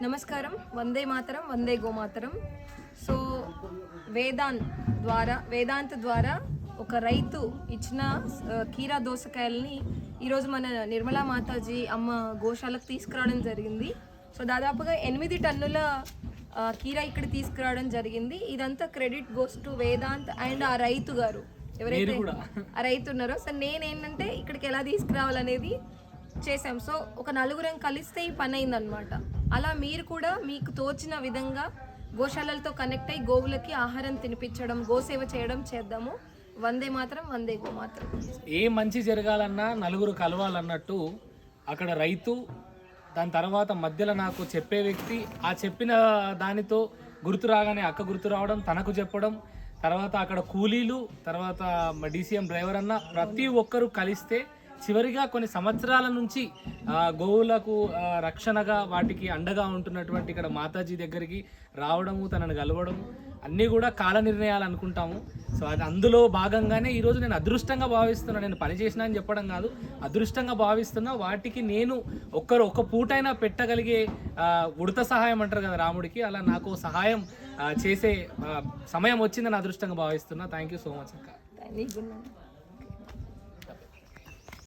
నమస్కారం. వందే మాతరం, వందే గోమాతరం. సో వేదాంత్ ద్వారా ఒక రైతు ఇచ్చిన కీరా దోసకాయలని ఈరోజు మన నిర్మలా మాతాజీ అమ్మ గోశాలకు తీసుకురావడం జరిగింది. సో దాదాపుగా 8 టన్నుల కీరా ఇక్కడ తీసుకురావడం జరిగింది. ఇదంతా credit goes to Vedant and ఆ రైతు గారు ఎవరైతే ఆ రైతు ఉన్నారో. సో నేనేంటంటే ఇక్కడికి ఎలా తీసుకురావాలనేది చేసాం. సో ఒక నలుగురం కలిస్తే ఈ పని అయిందనమాట. అలా మీరు కూడా మీకు తోచిన విధంగా గోశాలలతో కనెక్ట్ అయ్యి గోవులకి ఆహారం తినిపించడం, గోసేవ చేయడం చేద్దాము. వందే మాత్రం, వందే గోమాత్రం. ఏ మంచి జరగాలన్నా నలుగురు కలవాలన్నట్టు అక్కడ రైతు, దాని తర్వాత మధ్యలో నాకు చెప్పే వ్యక్తి, ఆ చెప్పిన దానితో గుర్తు రాగానే అక్క గుర్తు రావడం, తనకు చెప్పడం, తర్వాత అక్కడ కూలీలు, తర్వాత డీసీఎం డ్రైవర్ అన్న ప్రతి ఒక్కరూ కలిస్తే చివరిగా కొన్ని సంవత్సరాల నుంచి గోవులకు రక్షణగా వాటికి అండగా ఉంటున్నటువంటి ఇక్కడ మాతాజీ దగ్గరికి రావడము, తనను కలవడము అన్నీ కూడా కాల నిర్ణయాలు అనుకుంటాము. సో అది అందులో భాగంగానే ఈరోజు నేను అదృష్టంగా భావిస్తున్నా. నేను పని చేసినా అని చెప్పడం కాదు, అదృష్టంగా భావిస్తున్నా. వాటికి నేను ఒక పూటైనా పెట్టగలిగే ఉడత సహాయం అంటారు కదా రాముడికి, అలా నాకు సహాయం చేసే సమయం వచ్చిందని అదృష్టంగా భావిస్తున్నా. థ్యాంక్ యూ సో మచ్ అక్క.